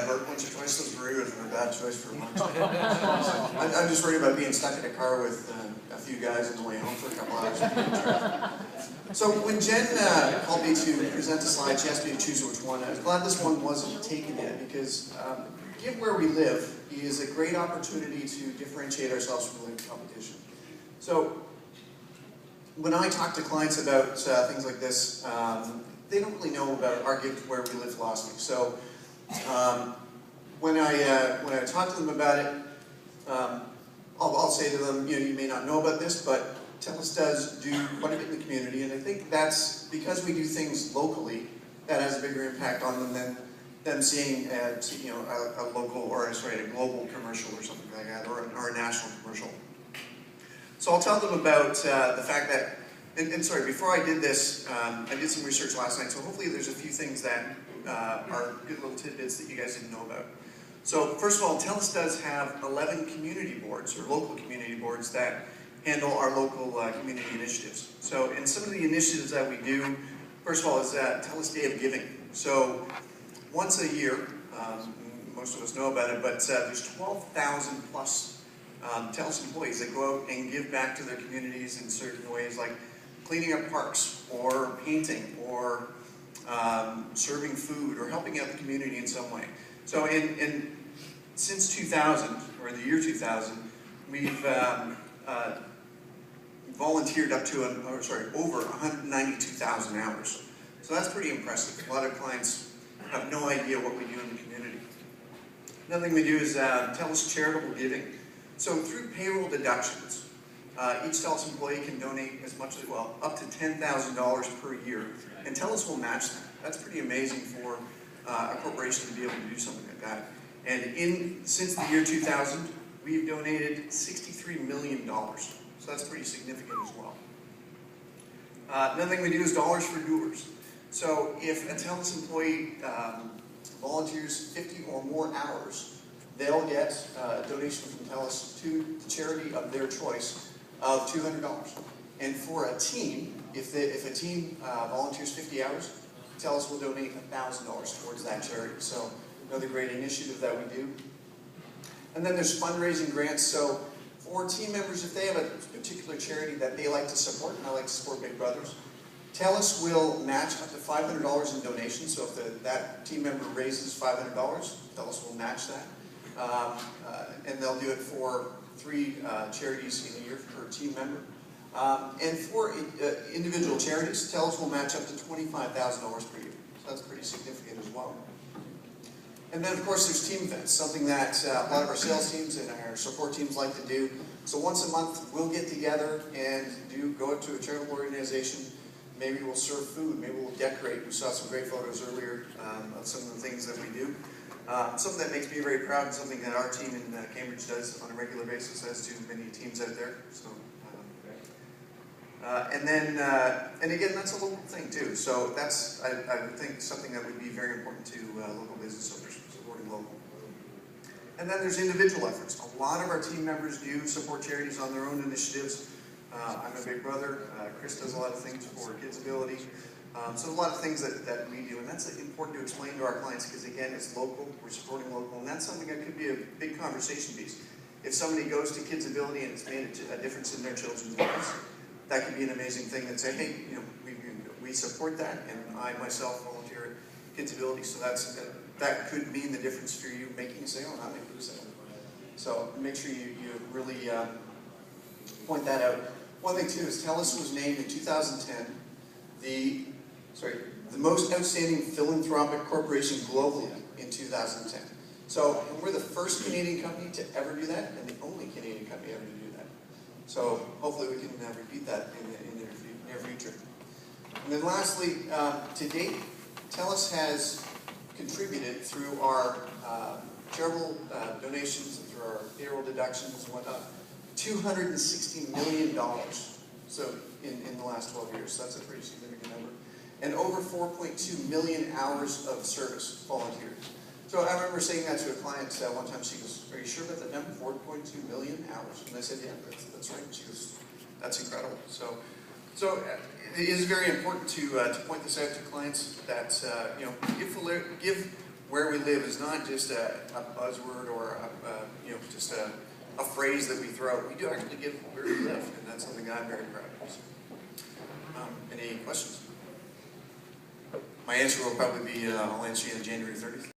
burp once or twice. Those burritos were a bad choice for lunch. I'm just worried about being stuck in a car with a few guys on the way home for a couple hours. So when Jen called me to present a slide, she asked me to choose which one. I was glad this one wasn't taken yet because given where we live is a great opportunity to differentiate ourselves from the competition. So when I talk to clients about things like this, they don't really know about our Give Where We Live philosophy. So when I talk to them about it, I'll say to them, you may not know about this, but Telus does do quite a bit in the community, and I think that's because we do things locally that has a bigger impact on them than them seeing a local or a global commercial or something like that, or a national commercial. So I'll tell them about the fact that, and sorry, before I did this, I did some research last night, so hopefully there's a few things that are good little tidbits that you guys didn't know about. So first of all, Telus does have 11 community boards, or local community boards, that handle our local community initiatives. So, and some of the initiatives that we do, first of all, is Telus Day of Giving. So, once a year, most of us know about it, but there's 12,000 plus Telus employees that go out and give back to their communities in certain ways, like cleaning up parks, or painting, or serving food, or helping out the community in some way. So, since 2000, or the year 2000, we've volunteered up to, over 192,000 hours. So that's pretty impressive. A lot of clients have no idea what we do in the community. Another thing we do is Telus charitable giving. So through payroll deductions, each Telus employee can donate as much as, well, up to $10,000 per year, and Telus will match that. That's pretty amazing for a corporation to be able to do something like that. And since the year 2000, we've donated $63 million. So that's pretty significant as well. Another thing we do is dollars for doers. So if a Telus employee volunteers 50 or more hours, they'll get a donation from Telus to the charity of their choice of $200. And for a team, if a team volunteers 50 hours, Telus will donate $1,000 towards that charity. So another great initiative that we do. And then there's fundraising grants. So for team members, if they have a particular charity that they like to support, and I like to support Big Brothers, Telus will match up to $500 in donations. So if that team member raises $500, Telus will match that. And they'll do it for 3 charities in a year per team member. And for individual charities, Telus will match up to $25,000 per year. So that's pretty significant as well. And then, of course, there's team events, something that a lot of our sales teams and our support teams like to do. So once a month, we'll get together and go to a charitable organization. Maybe we'll serve food. Maybe we'll decorate. We saw some great photos earlier of some of the things that we do. Something that makes me very proud, and something that our team in Cambridge does on a regular basis, as do many teams out there. So, and again, that's a local thing too. So that's, I would think, something that would be very important to local business owners, supporting local. And then there's individual efforts. A lot of our team members do support charities on their own initiatives. I'm a Big Brother. Chris does a lot of things for Kids Ability. So a lot of things that we do, and that's important to explain to our clients because, again, it's local, we're supporting local, and that's something that could be a big conversation piece. If somebody goes to Kids Ability and it's made a difference in their children's lives, that could be an amazing thing that say, hey, we support that, and I myself volunteer at Kids Ability, so that could mean the difference for you making a sale or not making a sale. So make sure you really point that out. One thing too is Telus was named in 2010 the most outstanding philanthropic corporation globally in 2010. So we're the first Canadian company to ever do that, and the only Canadian company ever to do that. So hopefully we can repeat that in the near future. And then lastly, to date, Telus has contributed through our charitable donations and through our payroll deductions and whatnot, $260 million. So in the last 12 years, so that's a pretty significant number. And over 4.2 million hours of service volunteered. So I remember saying that to a client one time. She goes, "Are you sure about that number? 4.2 million hours?" And I said, "Yeah, that's right." And she goes, "That's incredible." So it is very important to point this out to clients that give where we live is not just a buzzword or just a phrase that we throw. We do actually give where we live, and that's something I'm very proud of. So, any questions? My answer will probably be, I'll answer you on January 30th.